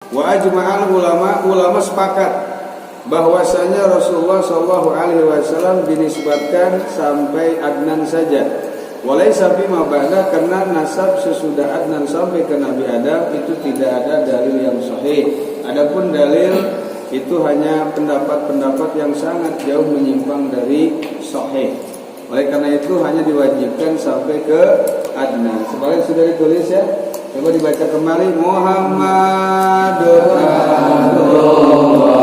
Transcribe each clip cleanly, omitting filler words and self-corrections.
Wa ajma'al ulama sepakat bahwasanya Rasulullah sallallahu alaihi wasallam dinisbatkan sampai Adnan saja. Walaysa bima ba'da, karena nasab sesudah Adnan sampai ke Nabi Adam itu tidak ada dalil yang sahih. Adapun dalil itu hanya pendapat-pendapat yang sangat jauh menyimpang dari sahih. Oleh karena itu hanya diwajibkan sampai ke Adnan. Sebagai sudah ditulis ya. Coba dibaca kembali. Muhammadur Rasulullah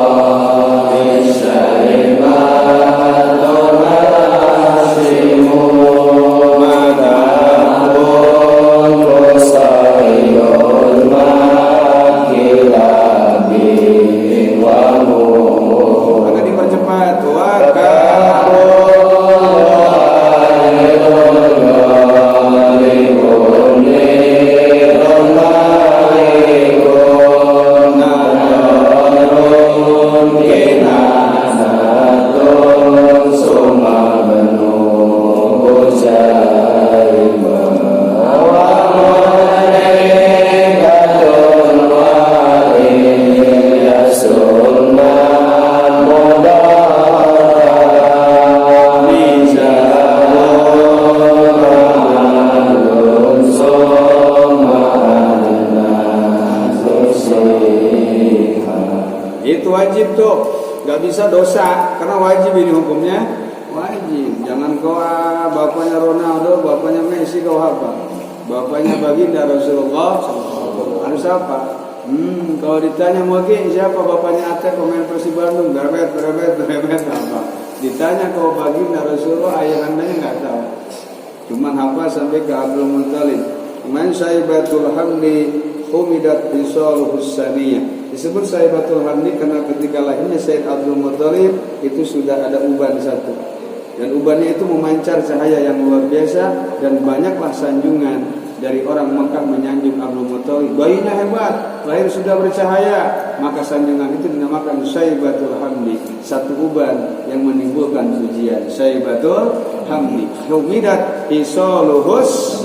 wajib tuh, nggak bisa dosa karena wajib ini hukumnya wajib. Jangan kau bapaknya Ronaldo, bapaknya Messi kau hafal, bapaknya baginda Rasulullah harus apa? Kalau ditanya mungkin siapa bapaknya Atta pemain Persib Bandung, berebet apa? Ditanya kau baginda Rasulullah ayahandanya nggak tahu, cuman hafal sampai ke Abdul Muttalib. Man Saibatul Hamdi humidat bisaluhu saniyah. Disebut Saibatul Hamdi karena ketika lahirnya Said Abdul Muttalib itu sudah ada uban satu, dan ubannya itu memancar cahaya yang luar biasa, dan banyaklah sanjungan dari orang Mekah menyanjung Abdul Muttalib. Bayinya hebat, lahir sudah bercahaya, maka sanjungan itu dinamakan Saibatul Hamdi, satu uban yang menimbulkan pujian. Saibatul Hamdi humidat bisaluhus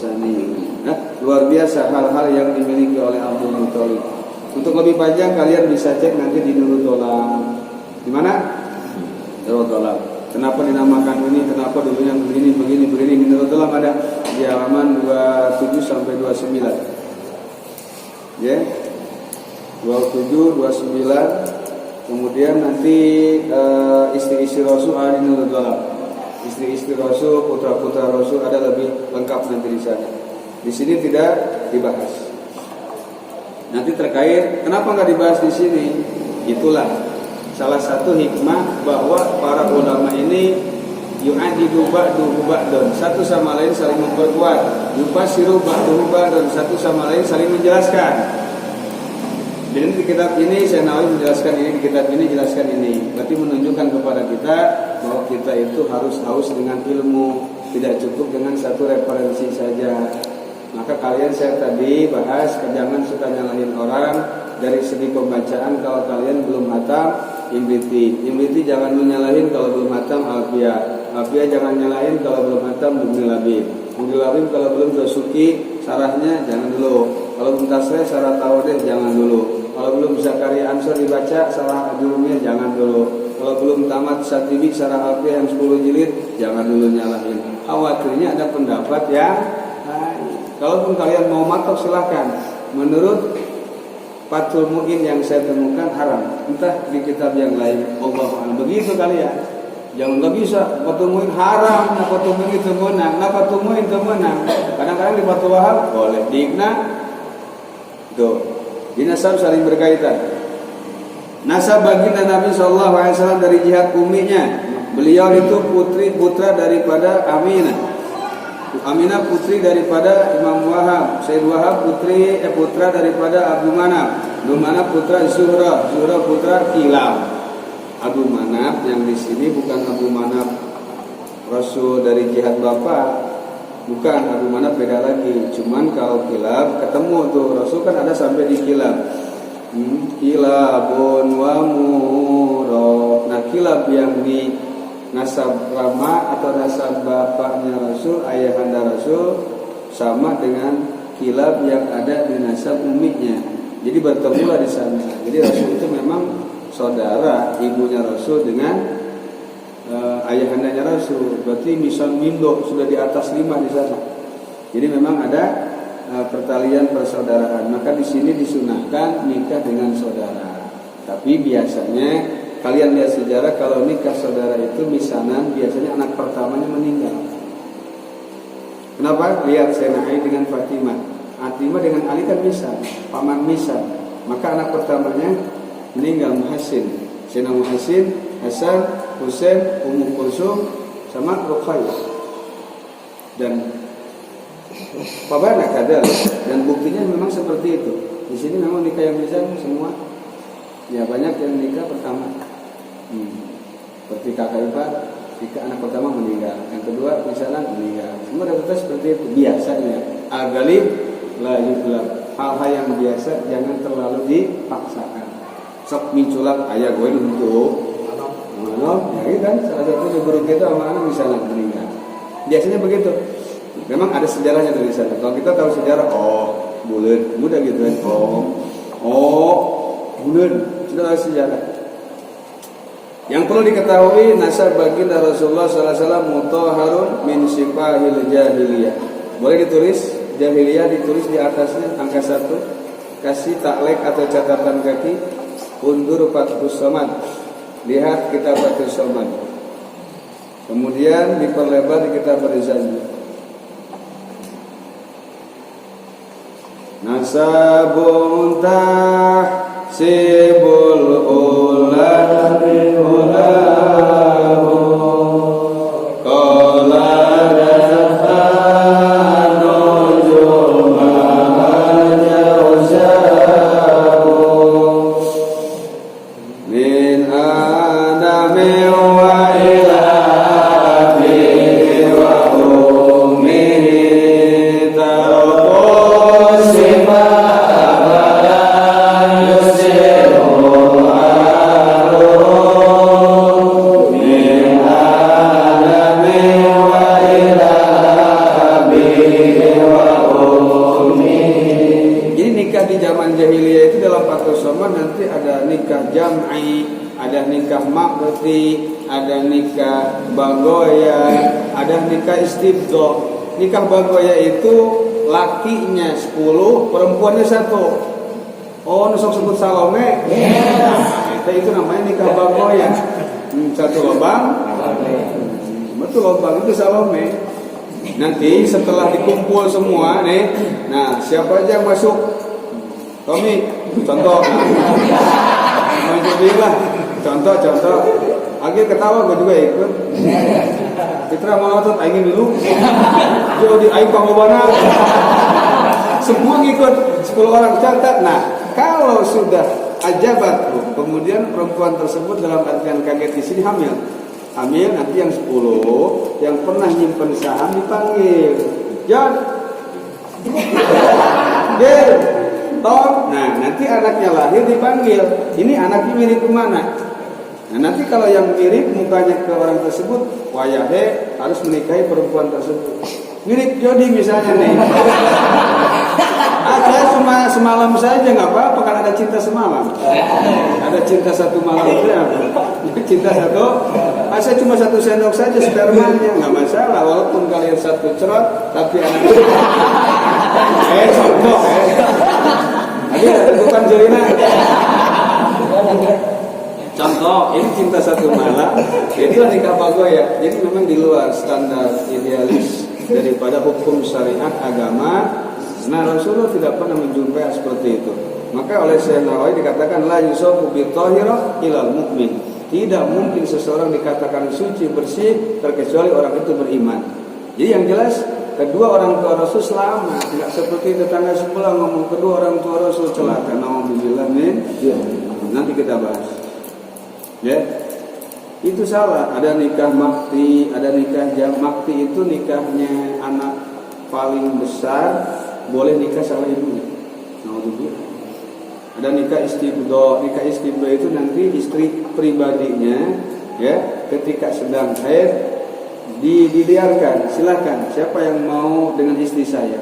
saniyah. Luar biasa hal-hal yang dimiliki oleh Abdul Muttalib. Untuk lebih panjang kalian bisa cek nanti di Nurul Dolam. Di mana? Nurul Dolam. Kenapa dinamakan ini? Kenapa dulunya begini? Di Nurul Dolam ada di halaman 27 sampai 29. Ya. 27, 29. Kemudian nanti istri-istri Rasul ada di Nurul Dolam. Istri-istri Rasul, putra-putra Rasul ada lebih lengkap nanti di sana. Di sini tidak dibahas. Nanti terkait kenapa nggak dibahas di sini, itulah salah satu hikmah bahwa para ulama ini yu'adidu ba'duhu ba'dun, satu sama lain saling memperkuat, yufasiru ba'duhu ba'dun, satu sama lain saling menjelaskan. Jadi di kitab ini saya Nawawi menjelaskan ini, di kitab ini jelaskan ini, berarti menunjukkan kepada kita bahwa kita itu harus haus dengan ilmu, tidak cukup dengan satu referensi saja. Maka kalian saya tadi bahas, jangan suka nyalahin orang dari segi pembacaan. Kalau kalian belum hatam Imriti jangan menyalahin kalau belum hatam Alfiyah jangan nyalahin kalau belum hatam Mughni Labib kalau belum Dosuki sarahnya jangan dulu, kalau belum Tasrih sarah Tawadeh jangan dulu, kalau belum Zakaria Ansor dibaca sarah Ajurumiyah jangan dulu, kalau belum tamat Satibi sarah Alfiyah yang 10 jilid jangan dulu nyalahin. Khawatirnya ada pendapat yang kalaupun kalian mau matok silahkan. Menurut Fathul Mu'in yang saya temukan haram, entah di kitab yang lain. Allahu'alam. Begitu kalian. Jangan nggak bisa. Fathul Mu'in haram, nah Fathul Mu'in itu menang, nah Fathul Mu'in itu menang. Kadang-kadang di Fathul Wahab boleh, di Iqna tuh. Di nasab saling berkaitan. Nasab baginda Nabi SAW dari jihad uminya. Beliau itu putra daripada Aminah putri daripada Imam Wahab, Sayyid Wahab putra daripada Abu Manaf, Abu Manaf putra Zuhra putra Kilab. Abu Manaf yang di sini bukan Abu Manaf Rasul dari jihad bapak, bukan. Abu Manaf beda lagi. Cuman kalau Kilab ketemu tuh Rasul kan ada sampai di Kilab. Kilabun wa murad. Nah Kilab yang di nasab lama atau nasab bapaknya Rasul, ayahanda Rasul sama dengan Kilab yang ada di nasab uminya. Jadi bertemulah di sana. Jadi Rasul itu memang saudara ibunya Rasul dengan ayahandanya Rasul. Berarti misal mindo sudah di atas 5 di sana. Jadi memang ada pertalian persaudaraan. Maka di sini disunahkan nikah dengan saudara. Tapi biasanya kalian lihat sejarah kalau nikah saudara itu misanan biasanya anak pertamanya meninggal. Kenapa? Lihat Sayyidina Ali dengan Fatimah. Fatimah dengan Ali kan misal, paman misal. Maka anak pertamanya meninggal Muhsin. Sayyidina Muhsin, Hasan, Husain, Ummu Kulsum sama Ruqayyah. Dan Pabana kadal dan buktinya memang seperti itu. Di sini memang nikah yang misal semua. Ya banyak yang nikah pertama. Seperti kakak ipar, jika anak pertama meninggal, yang kedua misalnya meninggal. Semua dapatnya seperti itu biasanya. Al-ghalib la yudlab. Hal-hal yang biasa jangan terlalu dipaksakan. Sok minculat ayah gue untuk mana? Ya gitu kan. Salah satu di guru kita sama anak misalnya meninggal. Biasanya begitu. Memang ada sejarahnya dari sana. Kalau kita tahu sejarah, oh bulan, mudah gitu kan. Oh bulan, sudah ada sejarah. Yang perlu diketahui nasab baginda Rasulullah SAW mutahharun min sifahil jahiliyah. Boleh ditulis jahiliyah, ditulis di atasnya angka 1, kasih taklek atau catatan kaki. Undur Fathus Somad, lihat kitab Fathus Somad. Kemudian diperlebar di kitab Rizal. Nasabun tahsibul ulami ulahu qala istibdo. Nikah bagoya itu lakinya 10, perempuannya 1. Oh, nusuk sebut Salome. Itu namanya nikah bagoya. Satu lubang. Betul lubang itu Salome. Nanti setelah dikumpul semua nih, nah siapa aja yang masuk? Tommy, contoh. Alhamdulillah. Contoh. Akhir ketawa gue juga ikut. Fitra mau otot aing dulu. Jadi aing pangobana. Semua ngikut 10 orang catat. Nah, kalau sudah ajabat kemudian perempuan tersebut dalam artian kaget di sini hamil. Hamil nanti yang 10 yang pernah nyimpen saham dipanggil. John. Gil. Tom. Nah, nanti anaknya lahir dipanggil. Ini anaknya mirip kemana? Nah, nanti kalau yang mirip mukanya ke orang tersebut, wayahe harus menikahi perempuan tersebut. Mirip Jody misalnya nih. Saya cuma semalam saja nggak apa-apa, kan ada cinta semalam. Ada cinta satu malam itu ya. Cinta satu, saya cuma 1 sendok saja spermanya, nggak masalah. Walaupun kalian 1 cerot, tapi anaknya. Contoh. Ada bukan Jelina. Contoh, ini cinta satu malam, jadilah nikah bagoya. Jadi memang di luar standar idealis daripada hukum syariat agama. Nah, Rasulullah tidak pernah menjumpai seperti itu. Maka oleh Sayyidina Nawawi dikatakan la yusafu bi thahira ilal mu'min. Tidak mungkin seseorang dikatakan suci bersih terkecuali orang itu beriman. Jadi yang jelas kedua orang tua Rasul selamat, tidak seperti tetangga sebelah ngomong kedua orang tua Rasul celaka. Nauzubillah min. Nanti kita bahas. Ya, itu salah. Ada nikah makti, ada nikah jam. Makti itu nikahnya anak paling besar, boleh nikah sama ibunya. Naudzubillah. Ada nikah istibdo. Nikah istibdo itu nanti istri pribadinya, ya, ketika sedang haid diliarkan. Silakan. Siapa yang mau dengan istri saya?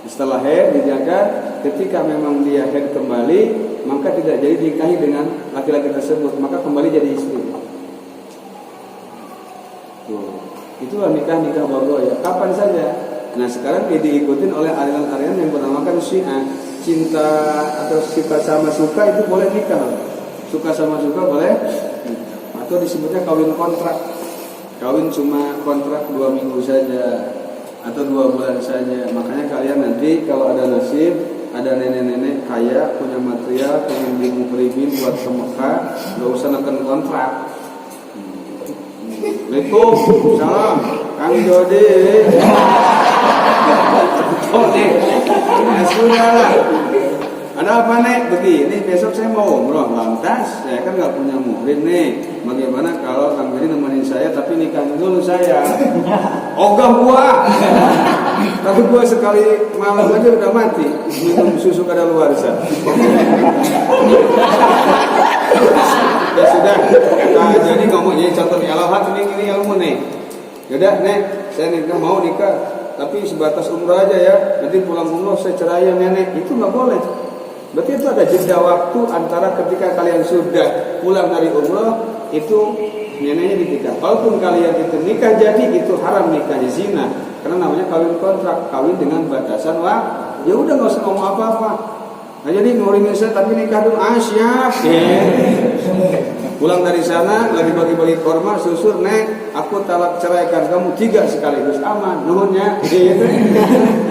Setelah haid dijaga, ketika memang dia haid kembali, maka tidak jadi dinikahi dengan laki-laki tersebut, maka kembali jadi istri. Itulah nikah bago ya, kapan saja. Nah sekarang diikutin oleh aliran-aliran yang bernamakan Syiah. Cinta atau suka sama suka itu boleh nikah. Suka sama suka boleh, atau disebutnya kawin kontrak. Kawin cuma kontrak 2 minggu saja atau 2 bulan saja. Makanya kalian nanti kalau ada nasib, ada nenek-nenek kaya punya material, pengen beli peribin buat ke Mekah, nggak usah neken kontrak. Assalamualaikum, salam, Kang Jody. Oh nih, ya sudah lah. Ada apa nek? Begini, besok saya mau umroh. Lantas, saya kan nggak punya muhrim nih. Bagaimana kalau Kang Jody nemenin saya, tapi nikahin dulu saya? Ogah gua. Tapi gua sekali malam aja udah mati. Minum susu kadaluarsa. Ya sudah, nah, jadi ngomongnya contoh alahat ini ilmu nih. Yaudah nek, saya mau nikah, tapi sebatas umroh aja ya. Nanti pulang umroh saya cerai nenek, itu nggak boleh. Berarti itu ada jeda waktu antara ketika kalian sudah pulang dari umroh, itu neneknya dinikah. Walaupun kalian itu nikah jadi, itu haram nikahnya, zina. Karena namanya kawin kontrak, kawin dengan batasan waktu. Ya udah nggak usah ngomong apa-apa. Nah jadi nguringin saya tapi nikah dulu, siap. Pulang dari sana lagi bagi-bagi korma, susur nek, aku talak ceraikan kamu 3 sekaligus, aman, nuhunnya. Gitu.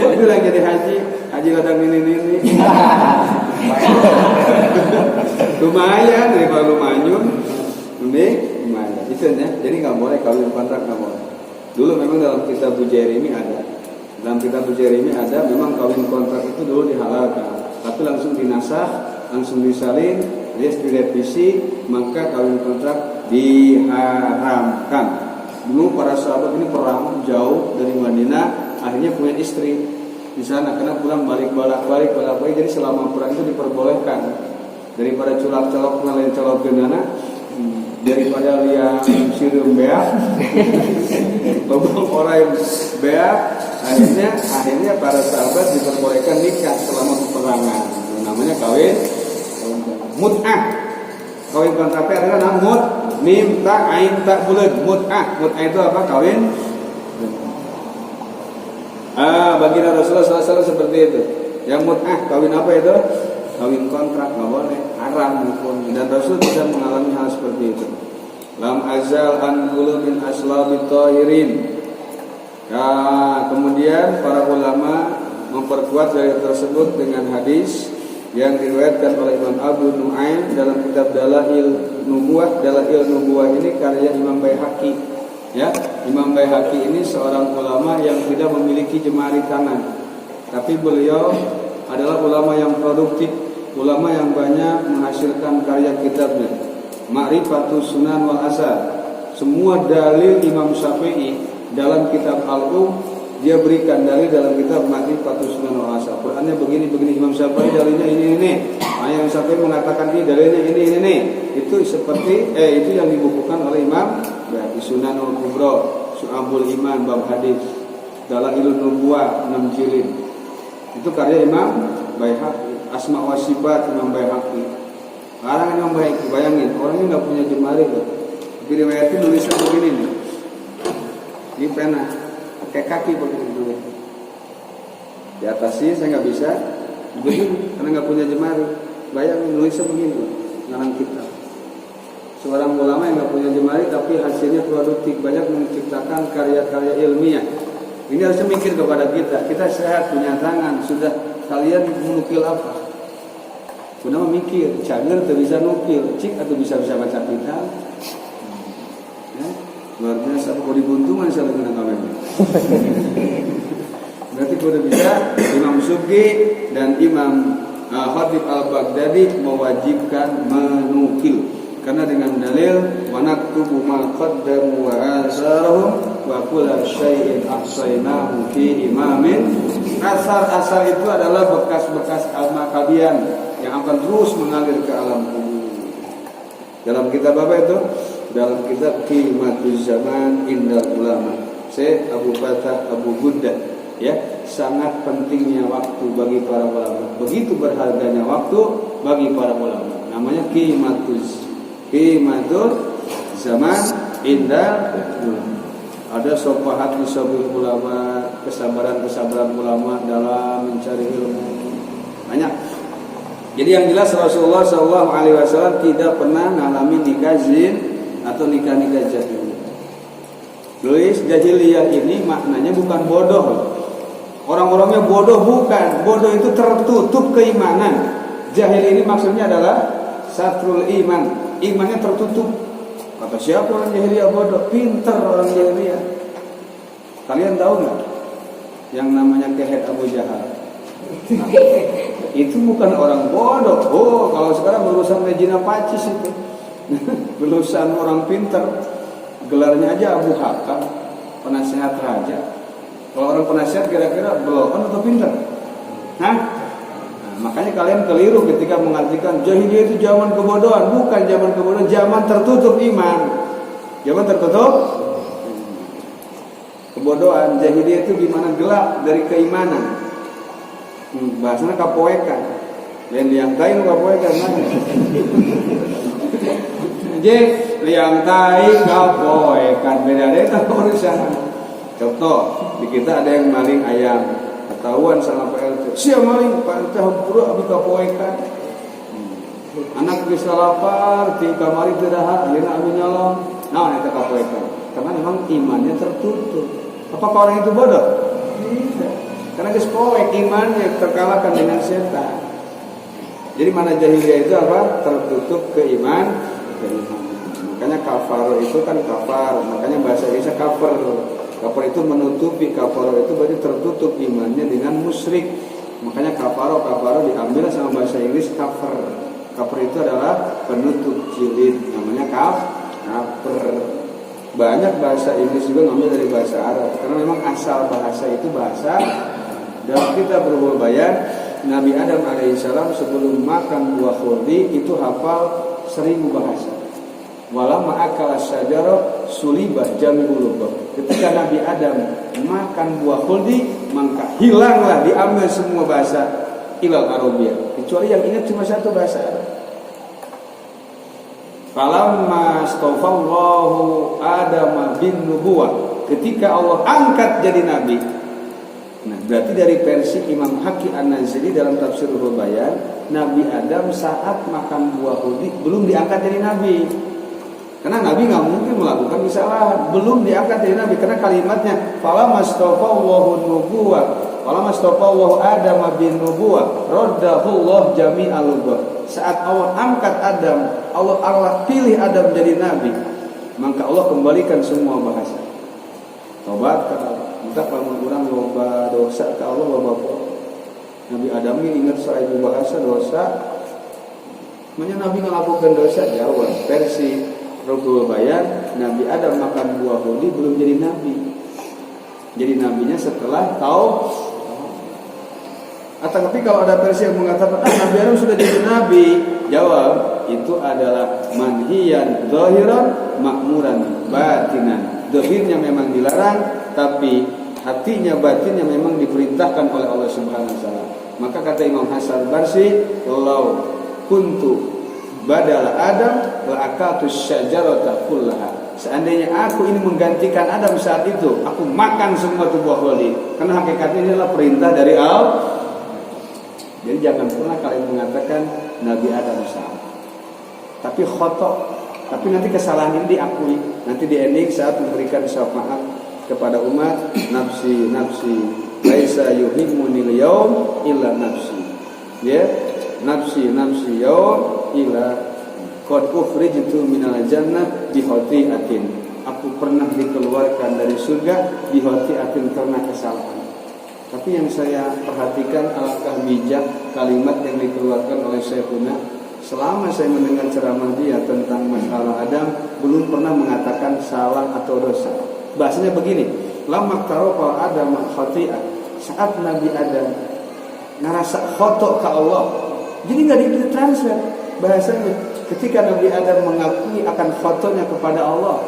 Itu lagi jadi haji ladang ini. Lumayan, daripada lumanyun, lumayan. Itu ya, jadi nggak boleh kawin kontrak, nggak boleh. Dulu memang dalam kitab Bujairimi ada. Dalam kitab Bujairimi ada, memang kawin kontrak itu dulu dihalalkan. Tapi langsung dinasah, langsung disalin, alias direvisi, maka kawin kontrak diharamkan. Dulu para sahabat ini perang jauh dari Madinah, akhirnya punya istri di sana karena pulang balik, jadi selama perang itu diperbolehkan. Daripada colak-colok ngalain colok genana, daripada lihat sirum beak, orang beak. Akhirnya para sahabat diperbolehkan nikah selama peperangan. Namanya kawin mut'ah. Kawin kontraknya adalah namut mim ta ain ta bulan mut'ah. Mut'ah itu apa? Kawin. Baginda Rasulullah SAW seperti itu. Yang mut'ah kawin apa itu? Kawin kontrak, nggak boleh, haram hukum. Dan Rasul tidak mengalami hal seperti itu. Lam azal an qulubin aslabit tahirin. Ya, kemudian para ulama memperkuat dalil tersebut dengan hadis yang diriwayatkan oleh Imam Abu Nu'aim dalam kitab Dalail Nubuwah. Dalail Nubuwah ini karya Imam Baihaqi. Ya, Imam Baihaqi ini seorang ulama yang tidak memiliki jemari tangan, tapi beliau adalah ulama yang produktif, ulama yang banyak menghasilkan karya kitabnya. Ma'rifatus Sunan wal Asar. Semua dalil Imam Syafi'i dalam kitab Al-Um dia berikan dalil dalam kitab Ma'rifatus Sunan wal Asar. Qurannya begini Imam Syafi'i dalilnya ini. Imam Syafi'i mengatakan ini dalilnya ini. Itu seperti itu yang dibukukan oleh Imam Baihaqi Sunanul Kubra, Syu'abul Iman bab hadis, Dalailun Nubuwah 6 jilid. Itu karya Imam Baihaqi. Asma wa Sifat Imam Baihaqi. Sekarang Imam Baihaqi, bayangin orangnya nggak punya jemari loh. Tapi riwayatnya nulisnya begini nih. Ini pena, pakai kaki begini dulu. Di atas sih saya nggak bisa, begini karena nggak punya jemari. Bayangin nulisnya begini, ngarang kita. Seorang ulama yang nggak punya jemari tapi hasilnya produktif, banyak menciptakan karya-karya ilmiah. Ini harusnya mikir kepada kita. Kita sehat, punya tangan, sudah kalian menukil apa? Sudah memikir, cager atau bisa nukil, cik atau bisa baca kitab. Luar biasa, kok dibuntungan salah dengan kalian. Berarti sudah bisa Imam Subki dan Imam Khatib Al-Baghdadi mewajibkan menukil karena dengan dalil wa naktubu ma qaddamu wa asarahum wa kullu syai'in ahsaynahu fi imamin. Asar itu adalah bekas-bekas al-makabian yang akan terus mengalir ke alam kubur. Dalam kitab apa itu? Dalam kitab Qimatuz Zaman Indal Ulama, Syekh Abu Fatah Abu Ghuddah, ya, sangat pentingnya waktu bagi para ulama. Begitu berharganya waktu bagi para ulama. Namanya qimatul zaman indah. Ada sopahat disabil ulama, kesabaran ulama dalam mencari ilmu. Banyak. Jadi yang jelas Rasulullah SAW tidak pernah mengalami nikah zin atau nikah-nikah jahiliyah. Tulis jahiliyah ini maknanya bukan bodoh. Orang-orangnya bodoh bukan. Bodoh itu tertutup keimanan. Jahil ini maksudnya adalah satrul iman. Imannya tertutup. Kata siapa orang jahiliyah bodoh? Pinter orang jahiliyah. Kalian tahu nggak yang namanya Kehet Abu Jahal? Nah, itu bukan orang bodoh. Oh, kalau sekarang lulusan Regina Pacis itu. Lulusan orang pinter. Gelarnya aja Abu Hakam, penasehat raja. Kalau orang penasehat kira-kira belokan atau pinter? Nah, makanya kalian keliru ketika mengartikan jahiliyah itu zaman kebodohan. Bukan zaman kebodohan, zaman tertutup iman. Zaman tertutup kebodohan. Jahiliyah itu gimana? Gelap dari keimanan. Bahasanya kapoekan. Lain liang tai kapoekan mana? Liang tai kapoekan beda deh urusan. Contoh, di kita ada yang maling ayam. Ketahuan sama PLT. Siapa maling? PLT hampura abi kapoekan. Anak bisa lapar di kamar itu dah, akhirnya abi nyolong. Nah, itu kapoekan. Karena memang imannya tertutup. Apakah orang itu bodoh? Tidak. Karena gespoek imannya terkalahkan dengan setan. Jadi mana jahiliyah itu apa? Tertutup keimanan. Makanya kafaro itu kan kafar. Makanya bahasa Indonesia kafir. Kafir itu menutupi. Kafaro itu berarti tertutup imannya dengan musyrik. Makanya kafaro diambil sama bahasa Inggris kafir. Kafir itu adalah penutup jilid. Namanya kafir. Banyak bahasa Inggris juga ngambil dari bahasa Arab. Karena memang asal bahasa itu bahasa. Dalam kita berhubung bayan, Nabi Adam alaihissalam sebelum makan buah khuldi itu hafal 1000 bahasa. Walamma akala syajarah sulibah jami'ul lughat. Ketika Nabi Adam makan buah khuldi, maka hilanglah diambil semua bahasa ilal arabiyah, kecuali yang ingat cuma satu bahasa Arab. Falamma astafallahu Adam bin nubuwah. Ketika Allah angkat jadi nabi. Nah, berarti dari versi Imam Hakim An-Nazili dalam Tafsirul Bayan, Nabi Adam saat makan buah khuldi belum diangkat jadi nabi. Karena nabi nggak mungkin melakukan kesalahan, belum diangkat jadi nabi. Karena kalimatnya falamastafallahu nubuwah, falamastafallahu Adam bin nubuwah, raddahullah jami'al lughat. Saat Allah angkat Adam, Allah pilih Adam jadi nabi, maka Allah kembalikan semua bahasa. Tobat ke Allah. Minta paling loba dosa ke Allah loba Nabi Adam ini ingat 1000 bahasa dosa. Makanya Nabi melakukan dosa jawab versi Rabbul Bayan, Nabi Adam makan buah khuldi belum jadi nabi. Jadi nabinya setelah tahu. Tapi kalau ada versi yang mengatakan Nabi Adam sudah jadi nabi, jawab itu adalah manhiyan zahiran makmuran batinan. Zahirnya memang dilarang, tapi hatinya batinnya memang diperintahkan oleh Allah Subhanahu wa taala. Maka kata Imam Hasan Barsi, "Lau kuntu badala Adam la akatus syajarata kullaha." Seandainya aku ini menggantikan Adam saat itu, aku makan semua tuh buah khuldi. Karena hakikatnya ini adalah perintah dari Allah. Jadi jangan pernah kalian mengatakan Nabi Adam salah. Tapi khotok. Tapi nanti kesalahan ini diakui. Nanti di ending saat memberikan syafaat kepada umat, nafsi laisa yuhimmuni al-yaum illa nafsi. Ya, nafsi yaum illa qad ukhrijtu minal jannah bi khati'atin. Aku pernah dikeluarkan dari surga bi khati'atin karena kesalahan. Tapi yang saya perhatikan alangkah bijak kalimat yang dikeluarkan oleh Syekhuna. Selama saya mendengar ceramah dia tentang masalah Adam, belum pernah mengatakan salah atau dosa. Bahasanya begini, lamma tarofa Adam khati'ah. Saat Nabi Adam ngerasa khotok ke Allah, jadi nggak ditranslate bahasanya. Ketika Nabi Adam mengakui akan khotoknya kepada Allah,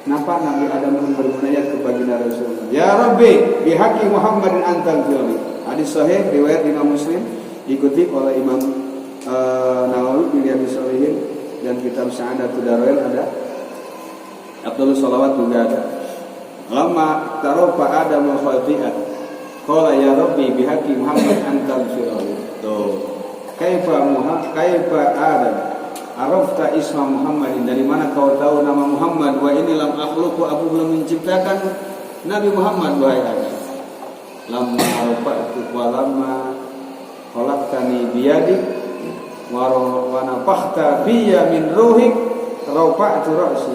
Napa Nabi Adam bermunajat kepada Rasulullah, ya Rabbi bihaqi Muhammadin antal firli. Hadis sahih riwayat Imam Muslim, dikutip oleh Imam Nawawi di Riyadhus Shalihin, dan kitab Sa'adatul Darain ada, Abdul Shalawat juga ada. Lama tarofa Adam al-khati'at qala ya Rabbi bihaqi Muhammad antal firli. Tuh kaifa Adam arafta isma Muhammadin, dari mana kau tahu nama Muhammad? Wa ini lam akhluqu, aku belum menciptakan Nabi Muhammad wahai Adam. Lamma araftu wa lamma khalaqtani biyadik wa nafakhta fiyya min ruhik rafa'tu ra'si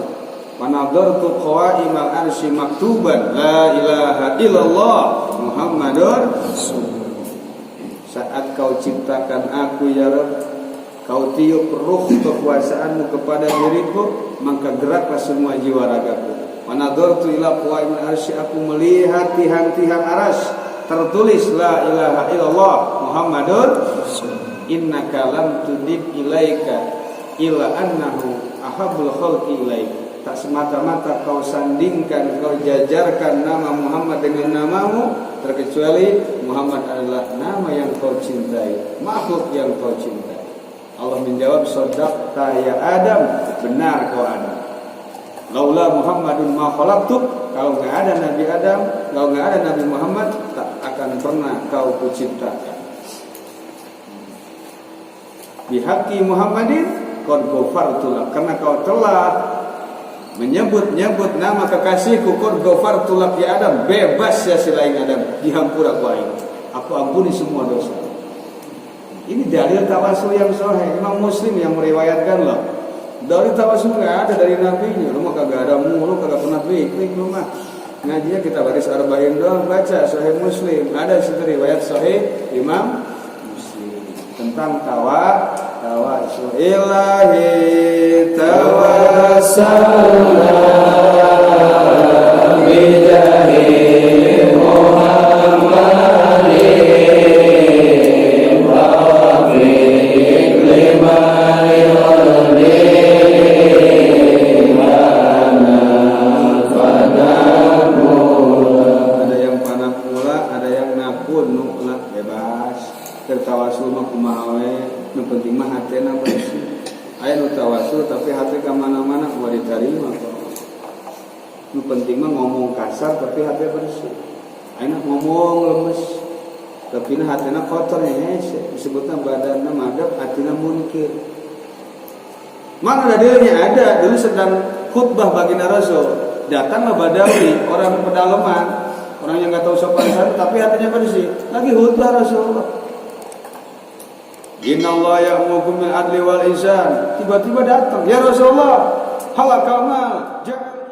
wa nadartu qawa'imal arsy maktuban la ilaha illallah Muhammadur Rasulullah. Saat kau ciptakan aku ya Rabb, kau tiup ruh kekuasaanmu kepada diriku, maka geraklah semua jiwa ragaku. Wa nadartu ila qawaimil arsy, aku melihat tihan-tihan arsy tertulis la ilaha illallah Muhammadur Rasulullah. Innaka lam tudib ilaika illa annahu ahabbul khalqi ilaika. Tak semata-mata kau sandingkan, kau jajarkan nama Muhammad dengan namamu, terkecuali Muhammad adalah nama yang kau cintai, makhluk yang kau cintai. Allah menjawab, shadaqta ya Adam, benar kau Adam. Laula Muhammadun ma khalaqtuk, kalau enggak ada Nabi Adam, kalau enggak ada Nabi Muhammad, tak akan pernah kau kuciptakan. Bihaqi Muhammadin qad ghafartu lak, karena kau telah menyebut nama kekasihku, qad ghafartu lak ya Adam, bebas ya selain Adam, dihampura aku ampuni semua dosa. Ini dalil tawasul yang sahih. Imam Muslim yang meriwayatkan loh. Dalil tawasul nggak ada dari nabinya. Lu mah kagak ada mulu, kagak pernah klik lu mah. Ngajinya kita baris arba'in doang, baca Sahih Muslim. Ada situ riwayat Sahih Imam Muslim tentang tawasul. Ilahi tawassalna bijahi tertawasul mah kumaha we, nu penting mah hatena bersih. Aya nu tawasul tapi hati ka mana-mana moal diterima kok. Nu penting mah ngomong kasar tapi hati bersih. Aya ngomong lemes tapi hatena kotor hese, disebutna badanna madep, hatina munkir. Mana dalilnya? Ada. Dulu sedang khutbah baginda Rasul, datanglah Badawi, orang pedalaman, orang yang enggak tahu sopan santun tapi hatinya bersih. Lagi khutbah Rasulullah. Inna Allah ya'murukum bil adli wal ihsan. Tiba-tiba datang, ya Rasulullah, halakal mal, jangan